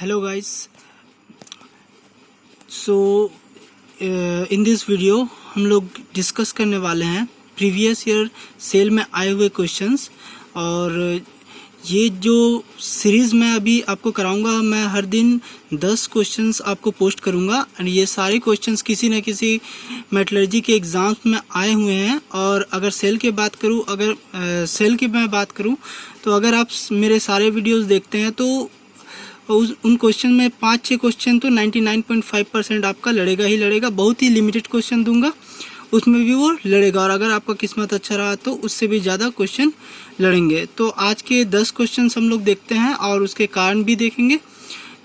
Hello guys. So in this video हम लोग discuss करने वाले हैं प्रीवियस ईयर सेल में आए हुए क्वेश्चंस। और ये जो सीरीज़ मैं अभी आपको कराऊंगा, मैं हर दिन 10 क्वेश्चंस आपको पोस्ट करूंगा। और ये सारे क्वेश्चंस किसी न किसी मेटलर्जी के एग्ज़ाम्स में आए हुए हैं। और अगर सेल की बात करूं तो अगर आप मेरे सारे वीडियोस देखते हैं तो उन क्वेश्चन में 5-6 क्वेश्चन तो 99.5% आपका लड़ेगा ही लड़ेगा। बहुत ही लिमिटेड क्वेश्चन दूंगा, उसमें भी वो लड़ेगा। और अगर आपका किस्मत अच्छा रहा तो उससे भी ज़्यादा क्वेश्चन लड़ेंगे। तो आज के 10 क्वेश्चन हम लोग देखते हैं और उसके कारण भी देखेंगे।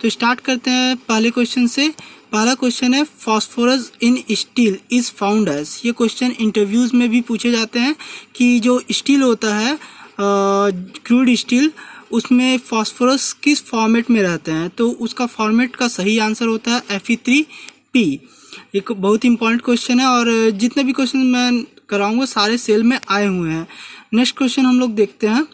तो स्टार्ट करते हैं पहले क्वेश्चन से। पहला क्वेश्चन है phosphorus in steel is found as. ये क्वेश्चन इंटरव्यूज़ में भी पूछे जाते हैं कि जो स्टील होता है, क्रूड स्टील, उसमें फास्फोरस किस फॉर्मेट में रहते हैं। तो उसका फॉर्मेट का सही आंसर होता है Fe3P। एक बहुत इंपॉर्टेंट क्वेश्चन है और जितने भी क्वेश्चन मैं कराऊंगा सारे सेल में आए हुए हैं। नेक्स्ट क्वेश्चन हम लोग देखते हैं।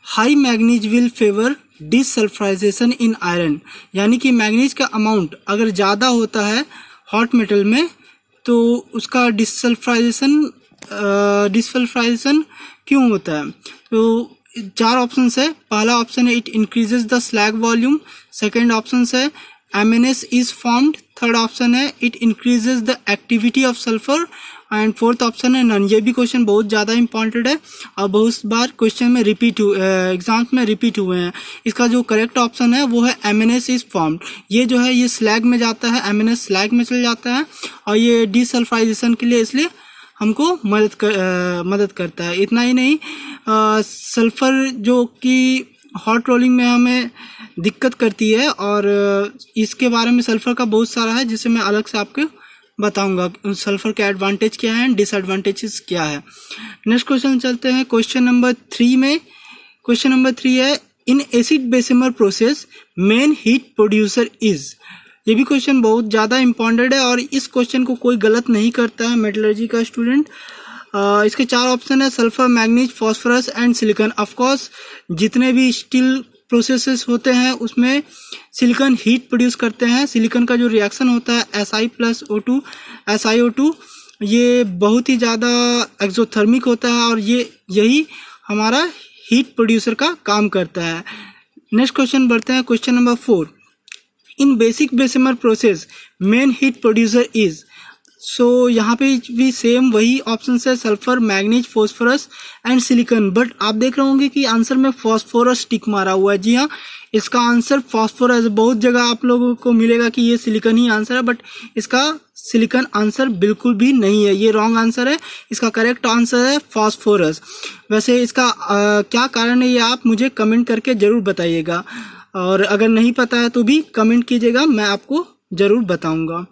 High manganese will favour desulphurisation in iron. यानी कि मैग्नीज का अमाउंट अगर ज़्यादा होता है हॉट मेटल में तो उसका डिसल्फ्राइजेशन क्यों होता है। तो 4 ऑप्शन है। पहला ऑप्शन है it increases the slag volume. Second option है M N S is formed. Third option है it increases the activity of sulphur. And fourth option है नन। ये भी क्वेश्चन बहुत ज़्यादा इंपॉर्टेंट है और बहुत बार क्वेश्चन में एग्जाम्स में रिपीट हुए हैं। इसका जो करेक्ट ऑप्शन है वो है एमएनएस इज फॉर्म्ड। ये जो है ये स्लैग में जाता है, एमएनएस स्लैग में चल जाता है और ये डिसल्फ्राइजेशन के लिए इसलिए हमको मदद करता है। इतना ही नहीं, सल्फ़र जो कि हॉट रोलिंग में हमें दिक्कत करती है और इसके बारे में सल्फ़र का बहुत सारा है जिसे मैं अलग से आपको बताऊंगा सल्फ़र के एडवांटेज क्या हैं, डिसएडवांटेजेस क्या है। नेक्स्ट क्वेश्चन चलते हैं क्वेश्चन नंबर 3 में। क्वेश्चन नंबर 3 है इन acid Bessemer process main heat producer is. ये भी क्वेश्चन बहुत ज़्यादा इंपॉर्टेंट है और इस क्वेश्चन को कोई गलत नहीं करता है मेटलर्जी का स्टूडेंट। इसके 4 ऑप्शन है sulphur, manganese, phosphorus and silicon. Of course जितने भी स्टील प्रोसेसेस होते हैं उसमें सिलिकॉन हीट प्रोड्यूस करते हैं। सिलिकॉन का जो रिएक्शन होता है Si+O2 SiO2, ये बहुत ही ज़्यादा एक्सोथर्मिक होता है और यही हमारा हीट प्रोड्यूसर का काम करता है। नेक्स्ट क्वेश्चन बढ़ते हैं question number 4। In basic Bessemer process main heat producer is. So यहाँ पे भी सेम वही ऑप्शन है sulphur, manganese, phosphorus and silicon. But आप देख रहे होंगे कि आंसर में फॉस्फोरस टिक मारा हुआ है। जी हाँ, इसका आंसर फॉस्फोरस। बहुत जगह आप लोगों को मिलेगा कि ये सिलिकॉन ही आंसर है, बट इसका सिलिकॉन आंसर बिल्कुल भी नहीं है, ये रॉन्ग आंसर है। इसका करेक्ट आंसर है फॉस्फोरस। वैसे इसका क्या कारण है ये आप मुझे कमेंट करके ज़रूर बताइएगा और अगर नहीं पता है तो भी कमेंट कीजिएगा, मैं आपको ज़रूर बताऊंगा।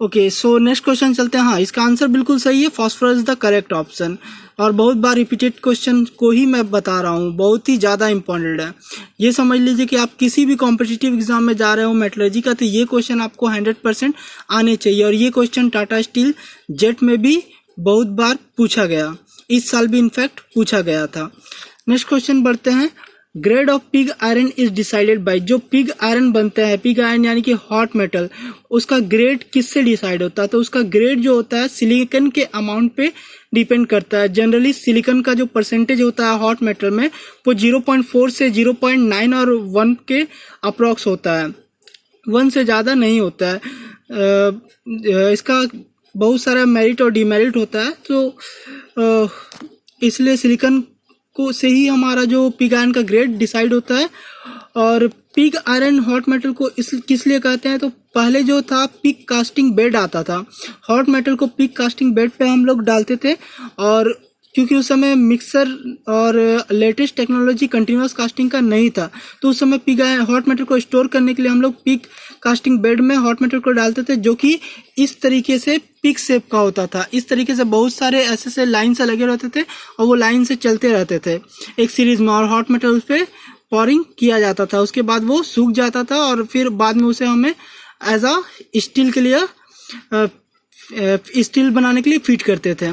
ओके, सो नेक्स्ट क्वेश्चन चलते हैं। हाँ, इसका आंसर बिल्कुल सही है, phosphorus is the correct option. और बहुत बार रिपीटेड क्वेश्चन को ही मैं बता रहा हूँ, बहुत ही ज़्यादा इंपॉर्टेंट है। ये समझ लीजिए कि आप किसी भी कॉम्पिटिटिव एग्जाम में जा रहे हो मेटलर्जी का तो ये क्वेश्चन आपको 100% आने चाहिए। और ये क्वेश्चन टाटा स्टील जेट में भी बहुत बार पूछा गया, इस साल भी इनफैक्ट पूछा गया था। नेक्स्ट क्वेश्चन बढ़ते हैं। Grade of pig iron is decided by. जो पिग आयरन बनता है, पिग आयरन यानी कि हॉट मेटल, उसका ग्रेड किससे डिसाइड होता है। तो उसका ग्रेड जो होता है सिलिकॉन के अमाउंट पे डिपेंड करता है। जनरली सिलिकॉन का जो परसेंटेज होता है हॉट मेटल में वो 0.4 से 0.9 और 1 के अप्रॉक्स होता है, 1 से ज़्यादा नहीं होता है। इसका बहुत सारा मेरिट और डिमेरिट होता है। तो इसलिए सिलिकॉन को से ही हमारा जो पिग आयरन का ग्रेड डिसाइड होता है। और पिग आयरन हॉट मेटल को किस लिए कहते हैं, तो पहले जो था पिग कास्टिंग बेड आता था। हॉट मेटल को पिग कास्टिंग बेड पे हम लोग डालते थे और क्योंकि उस समय मिक्सर और लेटेस्ट टेक्नोलॉजी कंटिन्यूस कास्टिंग का नहीं था तो उस समय पिग हॉट मेटल को स्टोर करने के लिए हम लोग पिग कास्टिंग बेड में हॉट मेटल को डालते थे, जो कि इस तरीके से पिग शेप का होता था। इस तरीके से बहुत सारे ऐसे लाइन से लगे रहते थे और वो लाइन से चलते रहते थे एक सीरीज में, और हॉट मेटल उस पर पॉरिंग किया जाता था। उसके बाद वो सूख जाता था और फिर बाद में उसे हमें एज अ स्टील के लिए स्टील बनाने के लिए फीड करते थे।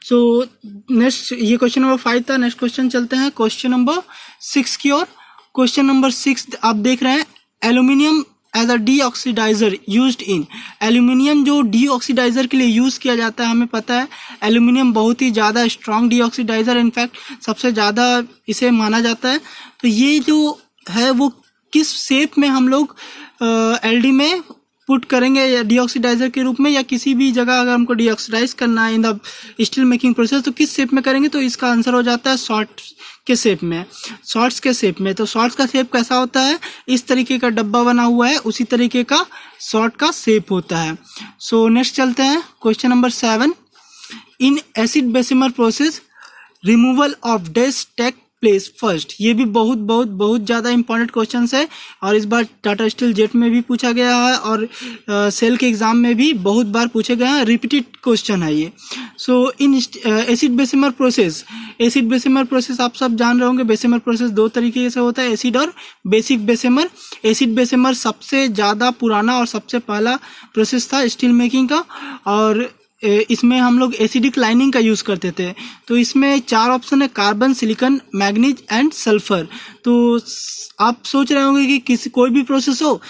सो नेक्स्ट, ये क्वेश्चन नंबर 5 था। नेक्स्ट क्वेश्चन चलते हैं क्वेश्चन नंबर 6 की ओर। क्वेश्चन नंबर 6 आप देख रहे हैं, aluminium as a deoxidiser used in. Aluminium जो डीऑक्सीडाइजर के लिए यूज़ किया जाता है, हमें पता है एल्यूमिनियम बहुत ही ज़्यादा स्ट्रॉन्ग डीऑक्सीडाइजर, इनफैक्ट सबसे ज़्यादा इसे माना जाता है। तो ये जो है वो किस शेप में हम लोग एलडी में पुट करेंगे, या डीऑक्सीडाइजर के रूप में, या किसी भी जगह अगर हमको डीऑक्सीडाइज करना है in the steel making process तो किस शेप में करेंगे, तो इसका आंसर हो जाता है शॉर्ट के शेप में, शॉर्ट्स के शेप में। तो शॉर्ट्स का शेप कैसा होता है, इस तरीके का डब्बा बना हुआ है, उसी तरीके का शॉर्ट का शेप होता है। सो नेक्स्ट चलते हैं, question number 7, in acid Bessemer process removal of dust take place first. ये भी बहुत बहुत बहुत ज़्यादा इंपॉर्टेंट क्वेश्चन है, और इस बार टाटा स्टील जेट में भी पूछा गया है, और सेल के एग्जाम में भी बहुत बार पूछे गए हैं, रिपीटेड क्वेश्चन है ये। So in acid Bessemer process, acid Bessemer process आप सब जान रहे होंगे, बेसिमर प्रोसेस दो तरीके से होता है, एसिड और बेसिक बेसिमर। एसिड बेसिमर सबसे ज़्यादा पुराना और सबसे पहला प्रोसेस था स्टील मेकिंग का, और इसमें हम लोग एसिडिक लाइनिंग का यूज़ करते थे। तो इसमें 4 ऑप्शन है, carbon, silicon, manganese and sulphur. तो आप सोच रहे होंगे कि कोई भी प्रोसेस हो,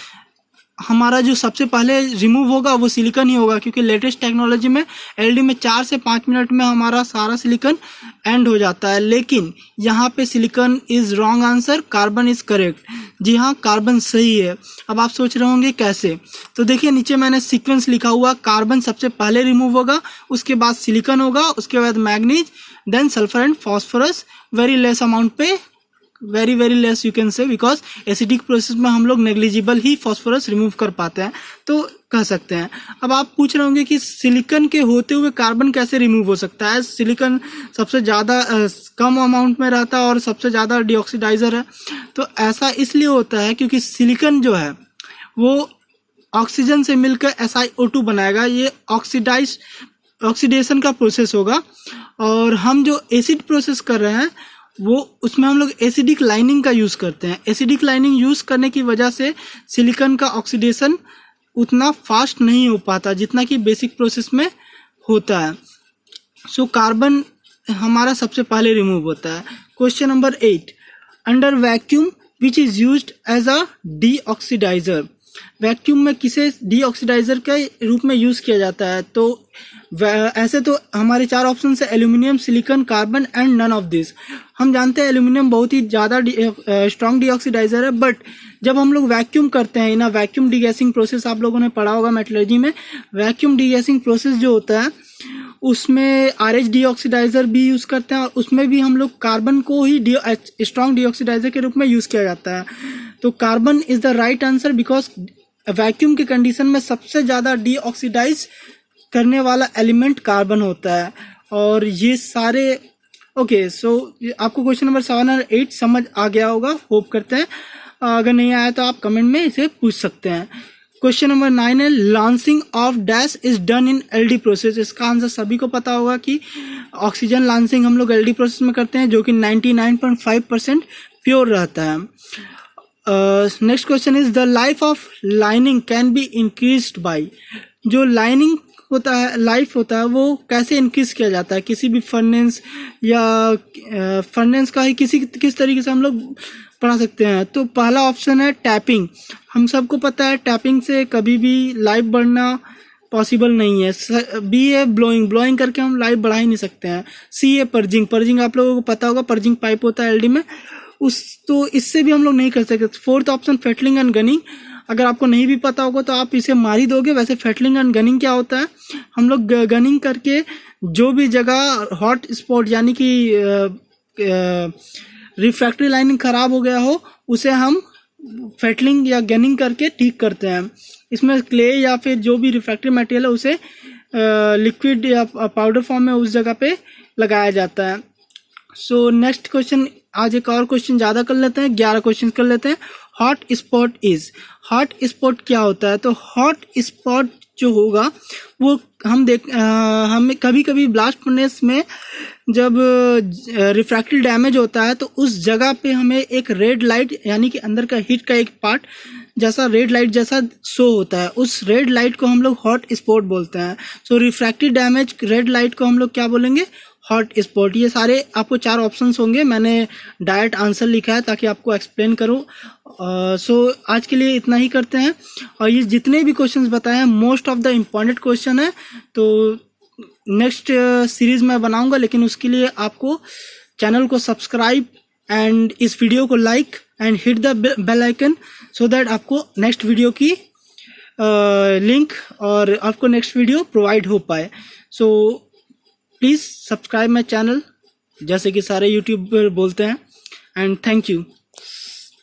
हमारा जो सबसे पहले रिमूव होगा वो सिलिकॉन ही होगा, क्योंकि लेटेस्ट टेक्नोलॉजी में एलडी में 4 से 5 मिनट में हमारा सारा सिलिकॉन एंड हो जाता है। लेकिन यहाँ पे silicon is wrong answer, carbon is correct. जी हाँ, कार्बन सही है। अब आप सोच रहे होंगे कैसे, तो देखिए नीचे मैंने सीक्वेंस लिखा हुआ, कार्बन सबसे पहले रिमूव होगा, उसके बाद सिलिकॉन होगा, उसके बाद manganese, then sulphur and phosphorus, very less amount पे, very very less you can say, because acidic process में हम लोग नेग्लिजिबल ही फॉस्फोरस रिमूव कर पाते हैं, तो कह सकते हैं। अब आप पूछ रहे होंगे कि सिलिकॉन के होते हुए कार्बन कैसे रिमूव हो सकता है, सिलिकॉन सबसे ज़्यादा कम अमाउंट में रहता है और सबसे ज़्यादा डीऑक्सीडाइजर है। तो ऐसा इसलिए होता है क्योंकि सिलिकॉन जो है वो ऑक्सीजन से मिलकर SiO2 बनाएगा, ये ऑक्सीडेशन का प्रोसेस होगा, और हम जो एसिड प्रोसेस कर रहे हैं वो उसमें हम लोग एसिडिक लाइनिंग का यूज़ करते हैं। एसिडिक लाइनिंग यूज़ करने की वजह से सिलिकॉन का ऑक्सीडेशन उतना फास्ट नहीं हो पाता जितना कि बेसिक प्रोसेस में होता है। सो कार्बन हमारा सबसे पहले रिमूव होता है। Question number 8, under vacuum which is used as a deoxidiser. Vacuum में किसे डीऑक्सीडाइजर के रूप में यूज़ किया जाता है, तो ऐसे तो हमारे 4 ऑप्शन है, aluminium, silicon, carbon and none of this. हम जानते हैं एल्यूमिनियम बहुत ही ज़्यादा स्ट्रॉन्ग डीऑक्सीडाइजर है, बट जब हम लोग वैक्यूम करते हैं ना, वैक्यूम डीगैसिंग प्रोसेस आप लोगों ने पढ़ा होगा मेटलर्जी में, वैक्यूम डीगैसिंग प्रोसेस जो होता है उसमें RH डीऑक्सीडाइजर भी यूज़ करते हैं, और उसमें भी हम लोग कार्बन को ही स्ट्रॉन्ग डीऑक्सीडाइजर के रूप में यूज़ किया जाता है। तो carbon is the right answer, because vacuum की कंडीशन में सबसे ज़्यादा डीऑक्सीडाइज करने वाला एलिमेंट कार्बन होता है। और ये सारे ओके, सो आपको क्वेश्चन नंबर 7 और 8 समझ आ गया होगा, होप करते हैं। अगर नहीं आया तो आप कमेंट में इसे पूछ सकते हैं। क्वेश्चन नंबर 9 है, launching of dash is done in LD process. इसका आंसर सभी को पता होगा कि ऑक्सीजन लॉन्चिंग हम लोग एलडी प्रोसेस में करते हैं, जो कि 99.5% प्योर रहता है। Next question is, the life of lining can be increased by. जो लाइनिंग होता है, लाइफ होता है, वो कैसे इंक्रीज किया जाता है, किसी भी फर्नेस या फर्नेस का ही किस तरीके से हम लोग पढ़ा सकते हैं। तो पहला ऑप्शन है टैपिंग। हम सबको पता है टैपिंग से कभी भी लाइफ बढ़ना पॉसिबल नहीं है। बी है ब्लोइंग करके हम लाइफ बढ़ा ही नहीं सकते हैं। सी है पर्जिंग आप लोगों को पता होगा, पर्जिंग पाइप होता है एलडी में, तो इससे भी हम लोग नहीं कर सकते। Fourth option fettling and gunning. अगर आपको नहीं भी पता होगा तो आप इसे मार ही दोगे। वैसे फेटलिंग एंड गनिंग क्या होता है, हम लोग गनिंग करके जो भी जगह हॉट स्पॉट यानी कि रिफ्रैक्टरी लाइनिंग खराब हो गया हो उसे हम फेटलिंग या गनिंग करके ठीक करते हैं। इसमें क्ले या फिर जो भी रिफ्रैक्टरी मटेरियल है उसे लिक्विड या पाउडर फॉर्म में उस जगह पे लगाया जाता है। सो नेक्स्ट क्वेश्चन, आज एक और क्वेश्चन ज़्यादा कर लेते हैं, 11 क्वेश्चन कर लेते हैं। Hot spot is, hot spot क्या होता है? तो हॉट स्पॉट जो होगा वो हमें कभी कभी ब्लास्ट फर्नेस में जब रिफ्रैक्टरी डैमेज होता है तो उस जगह पे हमें एक रेड लाइट यानी कि अंदर का हीट का एक पार्ट जैसा रेड लाइट जैसा शो होता है, उस रेड लाइट को हम लोग हॉट स्पॉट बोलते हैं। सो रिफ्रैक्टरी डैमेज रेड लाइट को हम लोग क्या बोलेंगे? हॉट स्पॉट, ये सारे आपको 4 ऑप्शंस होंगे। मैंने डायरेक्ट आंसर लिखा है ताकि आपको एक्सप्लेन करूँ। सो आज के लिए इतना ही करते हैं। और ये जितने भी क्वेश्चंस बताए हैं most of the important question है, तो नेक्स्ट सीरीज में बनाऊंगा, लेकिन उसके लिए आपको चैनल को सब्सक्राइब एंड इस वीडियो को like and hit the bell icon so that आपको नेक्स्ट वीडियो की लिंक और आपको नेक्स्ट वीडियो प्रोवाइड हो पाए। So please subscribe my channel, जैसे कि सारे यूट्यूबर बोलते हैं। And thank you.